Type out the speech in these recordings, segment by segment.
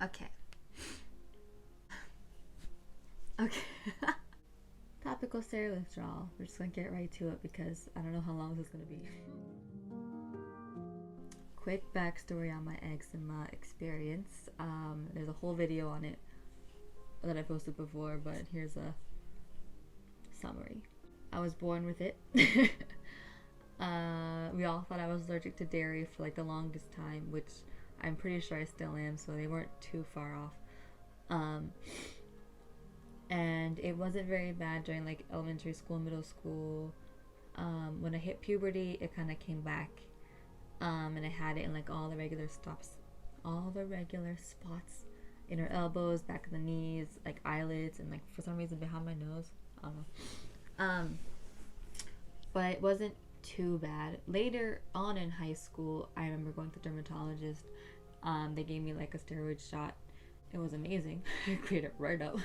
Okay. Okay. Topical steroid withdrawal. We're just gonna get right to it because I don't know how long this is gonna be. Quick backstory on my eczema experience. There's a whole video on it that I posted before, but here's a summary. I was born with it. We all thought I was allergic to dairy for like the longest time, which I'm pretty sure I still am, so they weren't too far off. And it wasn't very bad during like elementary school, middle school. When I hit puberty, it kind of came back, and I had it in like all the regular spots in her elbows, back of the knees, like eyelids, and like for some reason behind my nose. I don't know. But it wasn't too bad. Later on in high school, I remember going to the dermatologist. They gave me like a steroid shot. It was amazing. I cleared it right up.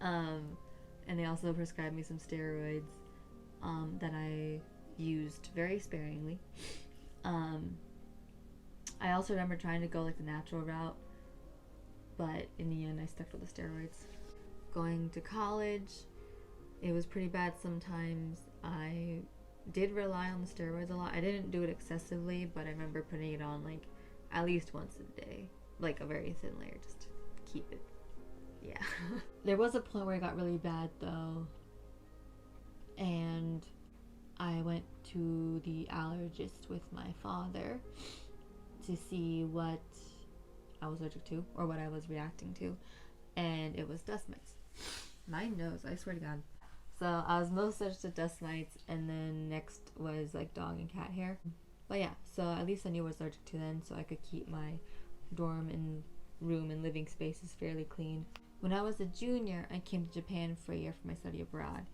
And they also prescribed me some steroids that I used very sparingly. I also remember trying to go like the natural route, but in the end I stuck with the steroids. Going to college, it was pretty bad sometimes. I did rely on the steroids a lot. I didn't do it excessively, but I remember putting it on like at least once a day, like a very thin layer, just to keep it. Yeah. There was a point where it got really bad though, and I went to the allergist with my father to see what I was allergic to or what I was reacting to, and it was dust mites. My nose, I swear to God. So I was most allergic to dust mites, and then next was like dog and cat hair. But yeah, so at least I knew what I was allergic to then, so I could keep my dorm and room and living spaces fairly clean. When I was a junior, I came to Japan for a year for my study abroad.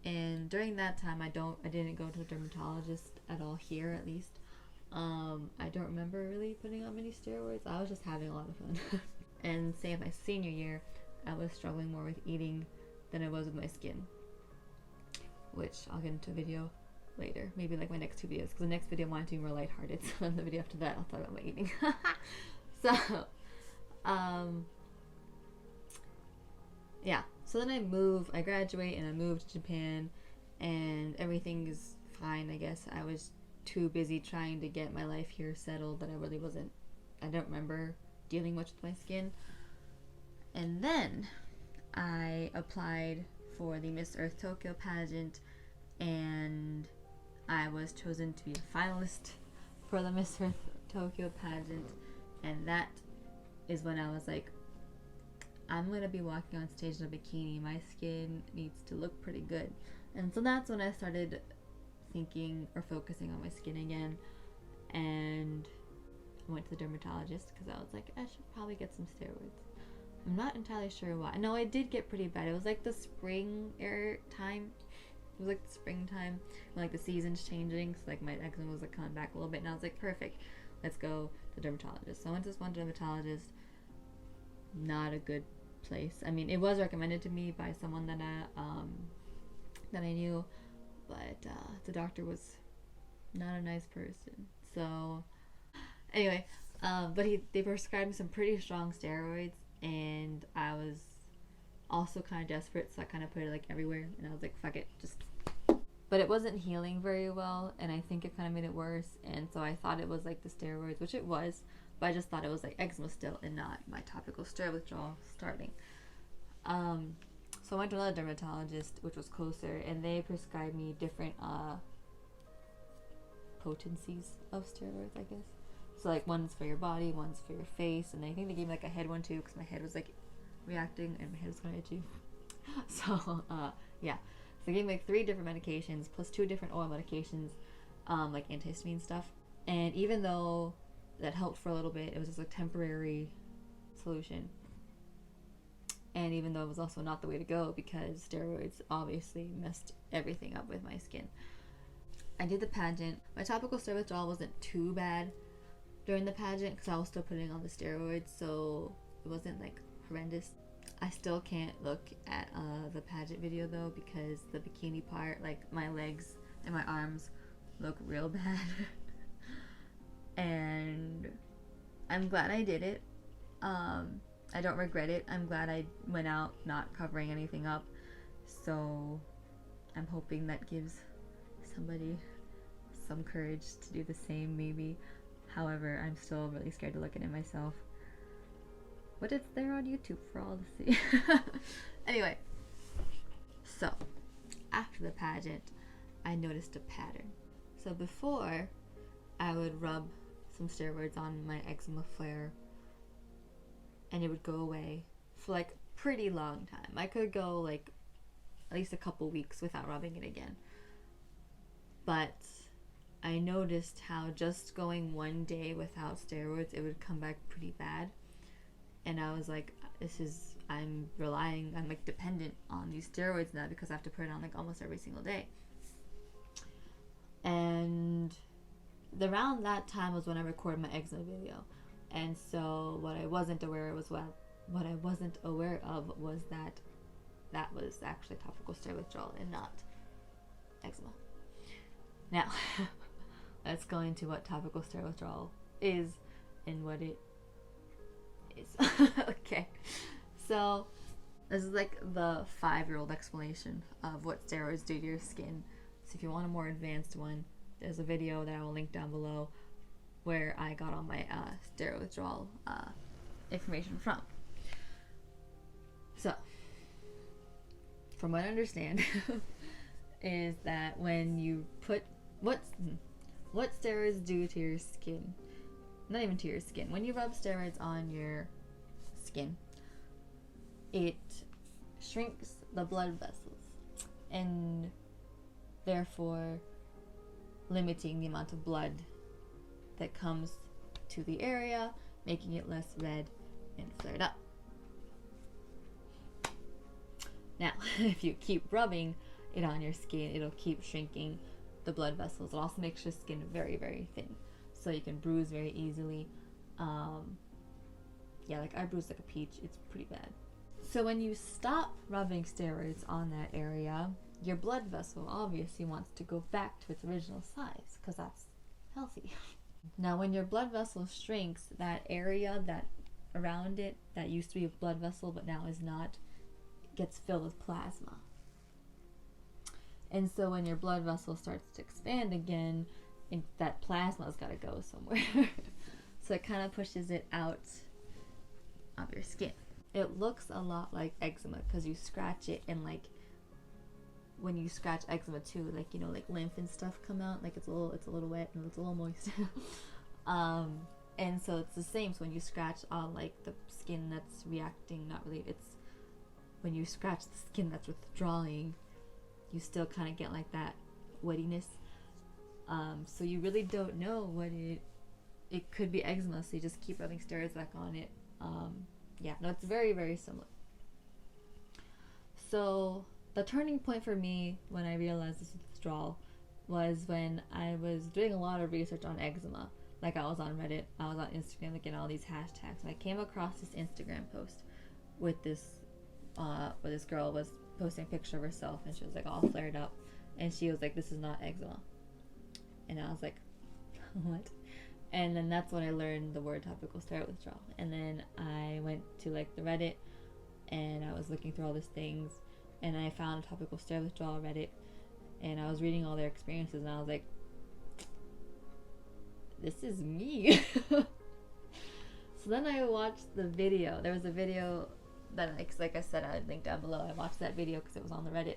And during that time, I didn't go to a dermatologist at all here, at least. I don't remember really putting on many steroids. I was just having a lot of fun. And same my senior year, I was struggling more with eating than I was with my skin, which I'll get into a video later, maybe like my next two videos, because the next video I want to be more lighthearted, so in the video after that I'll talk about my eating. So yeah, so then I graduate and I moved to Japan, and everything is fine, I guess. I was too busy trying to get my life here settled that I don't remember dealing much with my skin. And then I applied for the Miss Earth Tokyo pageant, and I was chosen to be a finalist for the Miss Earth Tokyo pageant, and that is when I was like, I'm gonna be walking on stage in a bikini. My skin needs to look pretty good. And so that's when I started thinking or focusing on my skin again, and I went to the dermatologist because I was like, I should probably get some steroids. I'm not entirely sure why. No, I did get pretty bad. It was like the spring time. It was like the springtime when like the season's changing, so like my eczema was like coming back a little bit, and I was like, perfect, let's go to the dermatologist. So I went to this one dermatologist. Not a good place. I mean, it was recommended to me by someone that I knew, but the doctor was not a nice person. So anyway, but they prescribed me some pretty strong steroids, and I was also kind of desperate, so I kind of put it like everywhere, and I was like, fuck it, just. But it wasn't healing very well, and I think it kind of made it worse, and so I thought it was like the steroids, which it was, but I just thought it was like eczema still and not my topical steroid withdrawal starting. So I went to another dermatologist, which was closer, and they prescribed me different potencies of steroids, I guess. So like one's for your body, one's for your face, and I think they gave me like a head one too, because my head was like reacting and my head was kind of itchy. So yeah, so they gave me like 3 different medications plus 2 different oil medications, like antihistamine stuff. And even though that helped for a little bit, it was just a temporary solution. And even though it was also not the way to go, because steroids obviously messed everything up with my skin. I did the pageant. My topical steroid withdrawal wasn't too bad during the pageant because I was still putting on the steroids, so it wasn't like horrendous. I still can't look at the pageant video though, because the bikini part, like my legs and my arms look real bad. And I'm glad I did it. I don't regret it. I'm glad I went out not covering anything up. So I'm hoping that gives somebody some courage to do the same, maybe. However, I'm still really scared to look at it myself. But it's there on YouTube for all to see. Anyway, so after the pageant, I noticed a pattern. So before, I would rub some steroids on my eczema flare and it would go away for like a pretty long time. I could go like at least a couple weeks without rubbing it again. But I noticed how just going one day without steroids, it would come back pretty bad. And I was like, I'm like dependent on these steroids now because I have to put it on like almost every single day. And around that time was when I recorded my eczema video. And so what I wasn't aware of was that was actually topical steroid withdrawal and not eczema. Now, let's go into what topical steroid withdrawal is and what it is. Okay, so this is like the 5-year-old explanation of what steroids do to your skin. So if you want a more advanced one, there's a video that I will link down below where I got all my steroid withdrawal information from. So, from what I understand, is that when you put what steroids do to your skin, not even to your skin, when you rub steroids on your skin, it shrinks the blood vessels and therefore limiting the amount of blood that comes to the area, making it less red and flared up. Now, if you keep rubbing it on your skin, it'll keep shrinking the blood vessels. It also makes your skin very, very thin, so you can bruise very easily. Yeah, like I bruise like a peach. It's pretty bad. So when you stop rubbing steroids on that area, your blood vessel obviously wants to go back to its original size because that's healthy. Now, when your blood vessel shrinks, that area that around it that used to be a blood vessel but now is not, gets filled with plasma. And so when your blood vessel starts to expand again, that plasma's got to go somewhere. So it kind of pushes it out of your skin. It looks a lot like eczema because you scratch it, and like when you scratch eczema too, like, you know, like lymph and stuff come out, like it's a little wet and it's a little moist. And so it's the same. So when you scratch on like the skin that's reacting, not really, it's when you scratch the skin that's withdrawing, you still kind of get like that wettiness. So you really don't know what it could be eczema, so you just keep rubbing steroids back on it. Yeah, no, it's very, very similar. So the turning point for me when I realized this withdrawal was when I was doing a lot of research on eczema. Like I was on Reddit, I was on Instagram looking at all these hashtags, and I came across this Instagram post with this where this girl was posting a picture of herself and she was like all flared up, and she was like, "This is not eczema." And I was like, what? And then that's when I learned the word topical steroid withdrawal. And then I went to like the Reddit and I was looking through all these things, and I found topical steroid withdrawal Reddit, and I was reading all their experiences, and I was like, this is me. So then I watched the video. There was a video that, like I said, I would link down below. I watched that video because it was on the Reddit,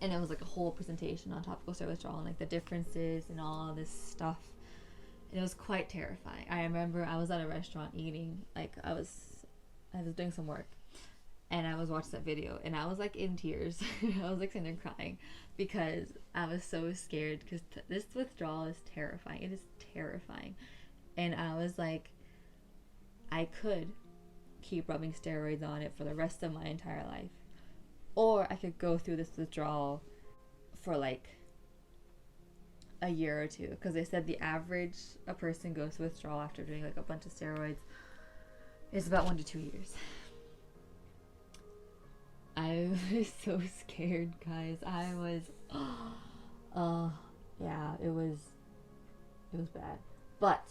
and it was like a whole presentation on topical steroid withdrawal and like the differences and all this stuff. And it was quite terrifying. I remember I was at a restaurant eating, like I was doing some work, and I was watching that video, and I was like in tears. I was like sitting there crying because I was so scared, because this withdrawal is terrifying. It is terrifying. And I was like, I could keep rubbing steroids on it for the rest of my entire life, or I could go through this withdrawal for like a year or two, because they said the average a person goes to withdrawal after doing like a bunch of steroids is about 1 to 2 years. I was so scared, guys. I was yeah, it was bad. But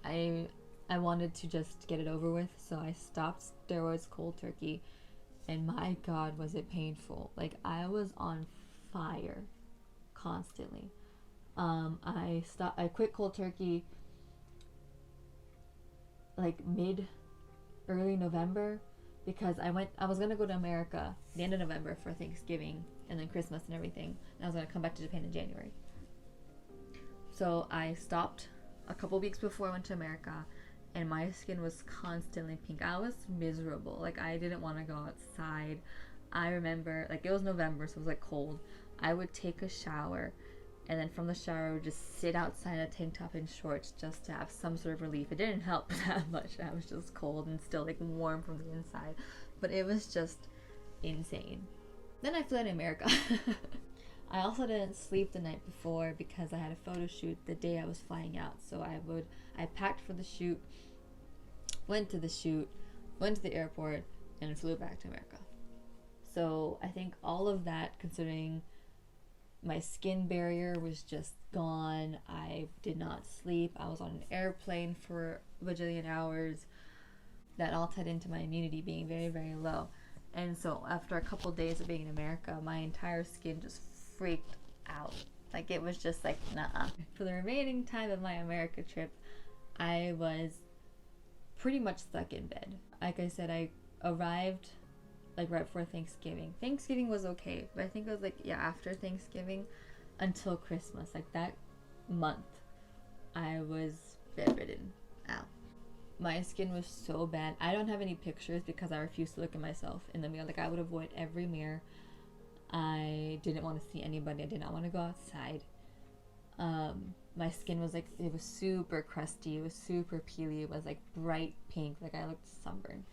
I I wanted to just get it over with, so I stopped steroids cold turkey, and my god was it painful. Like, I was on fire constantly. I quit cold turkey like early November, because I was gonna go to America the end of November for Thanksgiving and then Christmas and everything, and I was gonna come back to Japan in January. So I stopped a couple weeks before I went to America, and my skin was constantly pink. I was miserable. Like, I didn't want to go outside. I remember, like, it was November, so it was like cold. I would take a shower, and then from the shower I would just sit outside in a tank top and shorts just to have some sort of relief. It didn't help that much. I was just cold and still like warm from the inside, but it was just insane. Then I flew to America. I also didn't sleep the night before because I had a photo shoot the day I was flying out. So I packed for the shoot, went to the shoot, went to the airport, and flew back to America. So I think all of that, considering my skin barrier was just gone, I did not sleep, I was on an airplane for a bajillion hours, that all tied into my immunity being very, very low. And so after a couple days of being in America, my entire skin just freaked out. Like, it was just like, nah. For the remaining time of my America trip, I was pretty much stuck in bed. Like I said, I arrived like right before Thanksgiving. Thanksgiving was okay, but I think it was like, yeah, after Thanksgiving until Christmas, like that month, I was bedridden. Ow. My skin was so bad. I don't have any pictures because I refused to look at myself in the mirror. Like, I would avoid every mirror. I didn't want to see anybody. I did not want to go outside. My skin was like, it was super crusty. It was super peely. It was like bright pink. Like, I looked sunburned.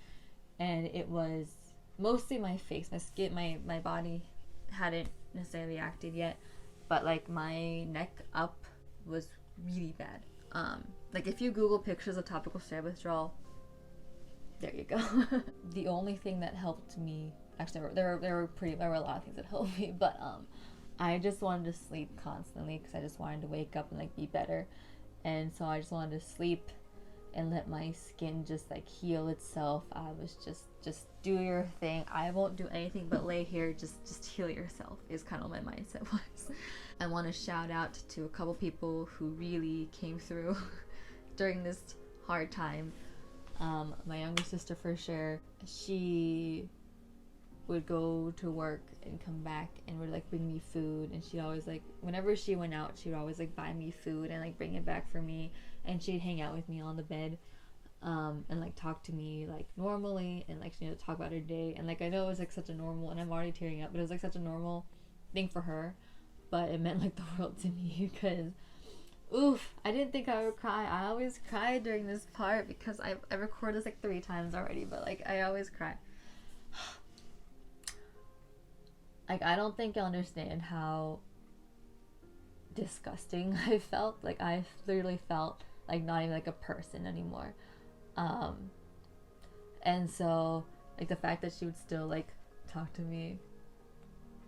And it was mostly my face. My skin, my body hadn't necessarily acted yet. But like, my neck up was really bad. Like, if you Google pictures of topical steroid withdrawal, there you go. The only thing that helped me, actually there were a lot of things that helped me, but I just wanted to sleep constantly because I just wanted to wake up and like be better. And so I just wanted to sleep and let my skin just like heal itself. I was just do your thing. I won't do anything but lay here, just heal yourself is kind of what my mindset was. I want to shout out to a couple people who really came through during this hard time. My younger sister, for sure, she would go to work and come back and would like bring me food, and she'd always like, whenever she went out, she would always like buy me food and like bring it back for me, and she'd hang out with me on the bed and like talk to me like normally, and like, you know, talk about her day. And like, I know it was like such a normal, and I'm already tearing up, but it was like such a normal thing for her, but it meant like the world to me because oof, I didn't think I would cry. I always cry during this part because I recorded this like 3 times already, but like, I always cry. Like, I don't think you'll understand how disgusting I felt. Like, I literally felt like not even like a person anymore. And so like, the fact that she would still like talk to me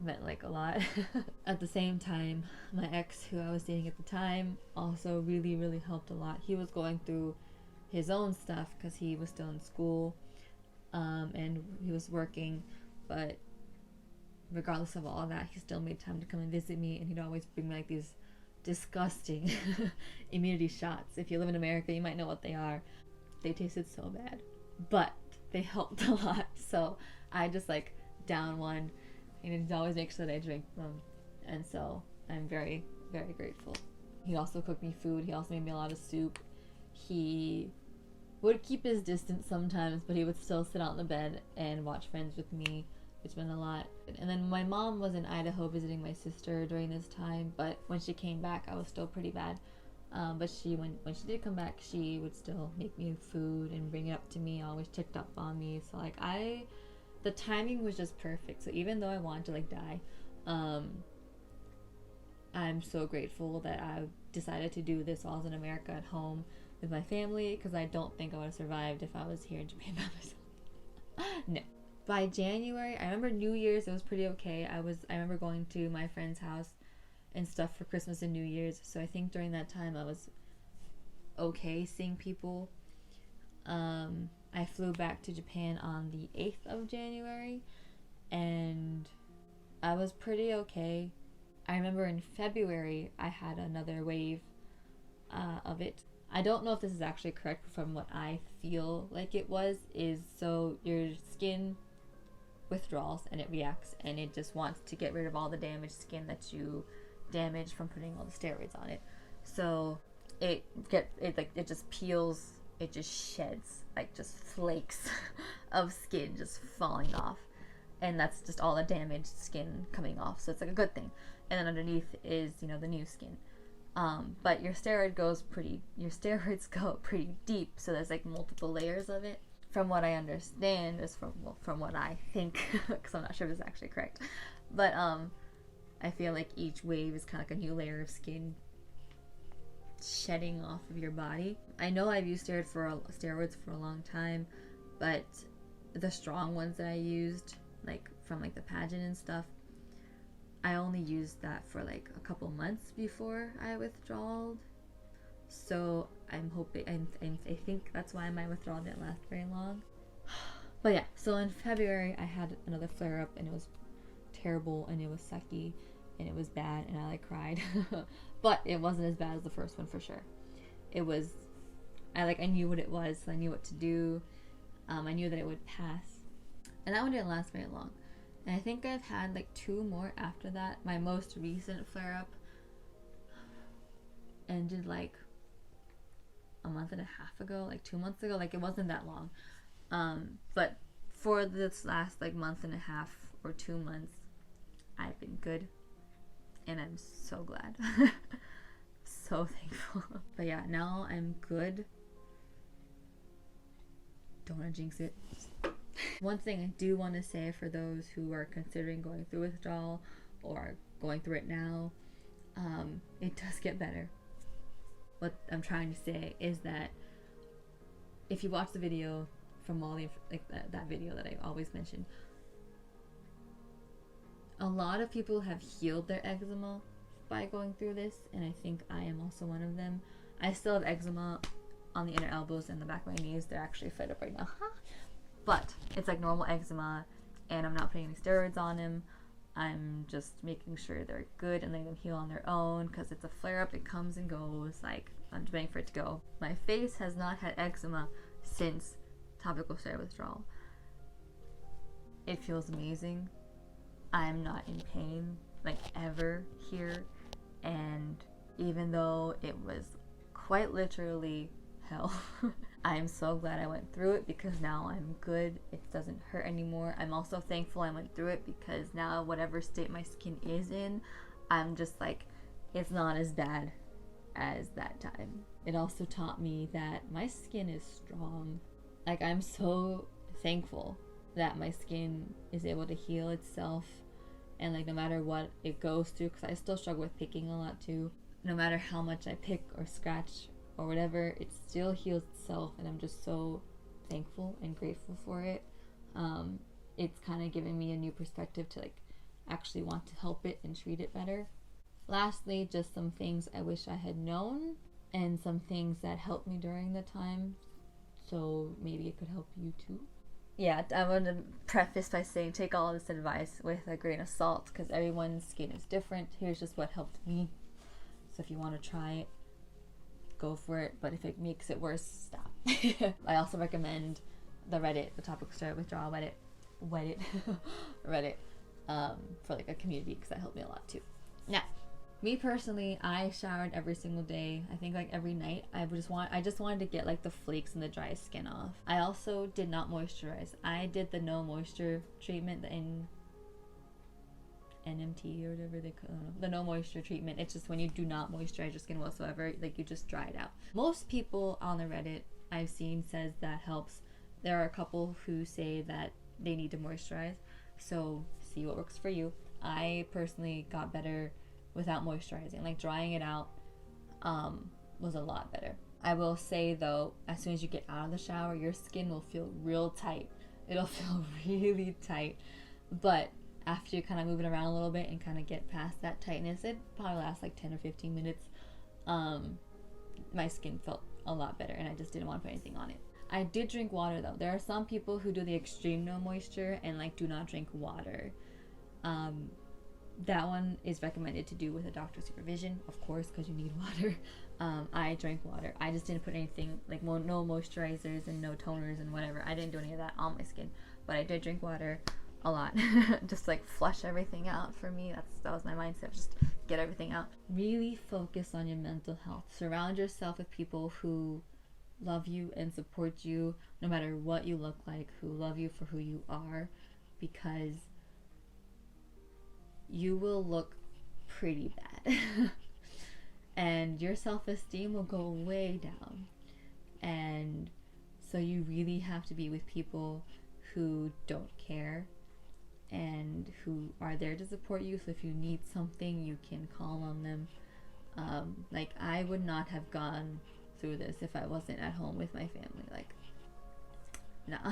meant like a lot. At the same time, my ex, who I was dating at the time, also really, really helped a lot. He was going through his own stuff because he was still in school, and he was working, but regardless of all of that, he still made time to come and visit me, and he'd always bring me like these disgusting immunity shots. If you live in America, you might know what they are. They tasted so bad, but they helped a lot. So I just like down one, and he'd always make sure that I drink them, and so I'm very, very grateful. He also cooked me food. He also made me a lot of soup. He would keep his distance sometimes, but he would still sit out in the bed and watch Friends with me, which meant a lot. And then my mom was in Idaho visiting my sister during this time, but when she came back, I was still pretty bad. But when she did come back, she would still make me food and bring it up to me, always checked up on me. So like, the timing was just perfect. So even though I wanted to like die, I'm so grateful that I decided to do this while I was in America at home with my family, because I don't think I would have survived if I was here in Japan by myself. No. By January, I remember New Year's, it was pretty okay. I remember going to my friend's house and stuff for Christmas and New Year's, so I think during that time I was okay seeing people. I flew back to Japan on the 8th of January, and I was pretty okay. I remember in February I had another wave of it. I don't know if this is actually correct, but from what I feel like it was, is so your skin withdraws and it reacts and it just wants to get rid of all the damaged skin that you damaged from putting all the steroids on it. So it just peels, it just sheds, like just flakes of skin just falling off, and that's just all the damaged skin coming off. So it's like a good thing. And then underneath is, you know, the new skin. But your steroids go pretty deep, so there's like multiple layers of it. From what I understand, is from what I think, because I'm not sure if it's actually correct, but I feel like each wave is kind of like a new layer of skin shedding off of your body. I know I've used steroids for a long time, but the strong ones that I used, like from like the pageant and stuff, I only used that for like a couple months before I withdrawed. So I'm hoping, I think that's why my withdrawal didn't last very long. But yeah, so in February I had another flare up, and it was terrible, and it was sucky, and it was bad, and I like cried. But it wasn't as bad as the first one for sure. It was, I knew what it was, so I knew what to do. I knew that it would pass, and that one didn't last very long. And I think I've had like 2 more after that. My most recent flare up ended like a month and a half ago, like 2 months ago. Like, it wasn't that long. But for this last like month and a half or 2 months, I've been good, and I'm so glad. So thankful. But yeah, now I'm good. Don't want to jinx it. One thing I do want to say for those who are considering going through withdrawal or going through it now, it does get better. What I'm trying to say is that if you watch the video from all the that video that I always mention, a lot of people have healed their eczema by going through this, and I think I am also one of them. I still have eczema on the inner elbows and the back of my knees. They're actually flared up right now. But it's like normal eczema, and I'm not putting any steroids on them. I'm just making sure they're good and letting them heal on their own, because it's a flare-up. It comes and goes. Like, I'm just waiting for it to go. My face has not had eczema since topical steroid withdrawal. It feels amazing. I'm not in pain, like, ever here. And even though it was quite literally hell, I'm so glad I went through it, because now I'm good. It doesn't hurt anymore. I'm also thankful I went through it, because now whatever state my skin is in, I'm just like, it's not as bad as that time. It also taught me that my skin is strong. Like, I'm so thankful that my skin is able to heal itself, and like, no matter what it goes through, because I still struggle with picking a lot too. No matter how much I pick or scratch or whatever, it still heals itself, and I'm just so thankful and grateful for it. It's kind of given me a new perspective to like actually want to help it and treat it better. Lastly, just some things I wish I had known, and some things that helped me during the time, so maybe it could help you too. Yeah, I want to preface by saying take all this advice with a grain of salt, because everyone's skin is different. Here's just what helped me. So if you want to try it, go for it, but if it makes it worse, stop. I also recommend the Topical Steroid Withdrawal Reddit, for like a community, because that helped me a lot too. Now, me personally, I showered every single day. I think like every night. I just wanted to get like the flakes and the dry skin off. I also did not moisturize. I did the no moisture treatment, the NMT or whatever they call it, the no moisture treatment. It's just when you do not moisturize your skin whatsoever, like you just dry it out. Most people on the Reddit I've seen says that helps. There are a couple who say that they need to moisturize, so see what works for you. I personally got better without moisturizing. Like, drying it out was a lot better. I will say though, as soon as you get out of the shower, your skin will feel real tight. It'll feel really tight, but after you kind of move it around a little bit and kind of get past that tightness, it probably lasts like 10 or 15 minutes. My skin felt a lot better, and I just didn't want to put anything on it. I did drink water though. There are some people who do the extreme no moisture and like do not drink water. That one is recommended to do with a doctor's supervision, of course, because you need water. I drank water. I just didn't put anything like no moisturizers and no toners and whatever. I didn't do any of that on my skin, but I did drink water a lot. Just like flush everything out for me. That was my mindset. Just get everything out. Really focus on your mental health. Surround yourself with people who love you and support you no matter what you look like, who love you for who you are, because you will look pretty bad. And your self-esteem will go way down. And so you really have to be with people who don't care and who are there to support you. So if you need something, you can call on them. Like, I would not have gone through this if I wasn't at home with my family. Like, nah.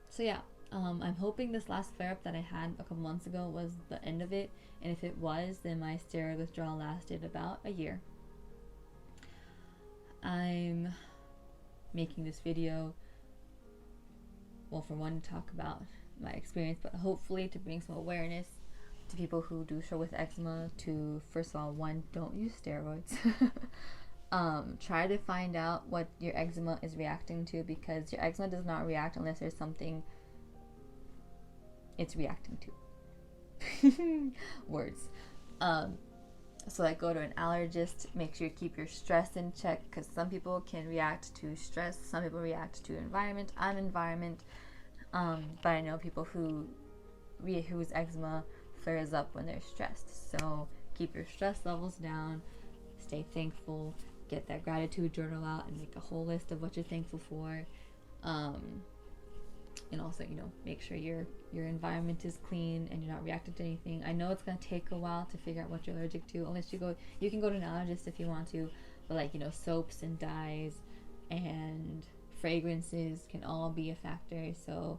So yeah, I'm hoping this last flare-up that I had a couple months ago was the end of it, and if it was, then my steroid withdrawal lasted about a year. I'm making this video, well, for one, to talk about my experience, but hopefully to bring some awareness to people who do struggle with eczema to, first of all, one, don't use steroids. Try to find out what your eczema is reacting to, because your eczema does not react unless there's something it's reacting to. Words. So like, go to an allergist. Make sure you keep your stress in check, because some people can react to stress, some people react to environment. I'm environment, but I know people whose eczema flares up when they're stressed. So keep your stress levels down, stay thankful, get that gratitude journal out and make a whole list of what you're thankful for. And also, you know, make sure your environment is clean and you're not reacting to anything. I know it's going to take a while to figure out what you're allergic to, unless you can go to an allergist if you want to, but like, you know, soaps and dyes and fragrances can all be a factor. So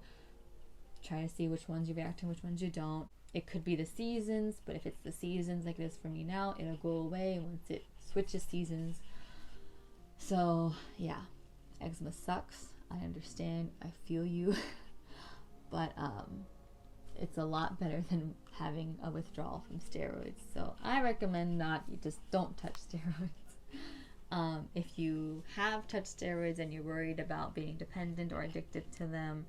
try to see which ones you react to, which ones you don't. It could be the seasons, but if it's the seasons like it is for me now, it'll go away once it switches seasons. So yeah, eczema sucks. I understand. I feel you. But it's a lot better than having a withdrawal from steroids. So I recommend you just don't touch steroids. If you have touched steroids and you're worried about being dependent or addicted to them,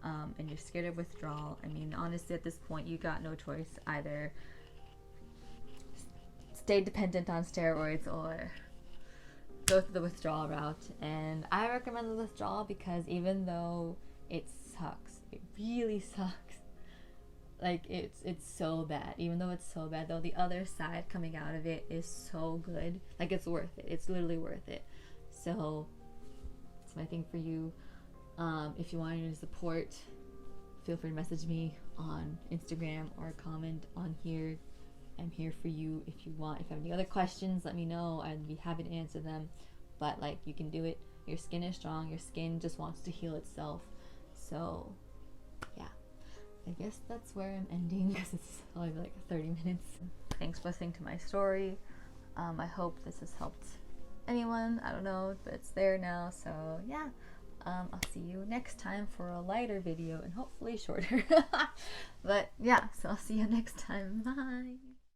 and you're scared of withdrawal, I mean, honestly, at this point, you got no choice. Either stay dependent on steroids or go through the withdrawal route. And I recommend the withdrawal because even though it sucks, it really sucks, like it's so bad, even though it's so bad though, the other side coming out of it is so good. Like, it's worth it. It's literally worth it. So it's my thing for you. If you want any support, feel free to message me on Instagram or comment on here. I'm here for you if you want. If you have any other questions, let me know. I'd be happy to answer them. But like, you can do it. Your skin is strong. Your skin just wants to heal itself. So yeah, I guess that's where I'm ending, because it's only like 30 minutes. Thanks for listening to my story. I hope this has helped anyone. I don't know, but it's there now. So yeah. I'll see you next time for a lighter video and hopefully shorter. But yeah, so I'll see you next time. Bye.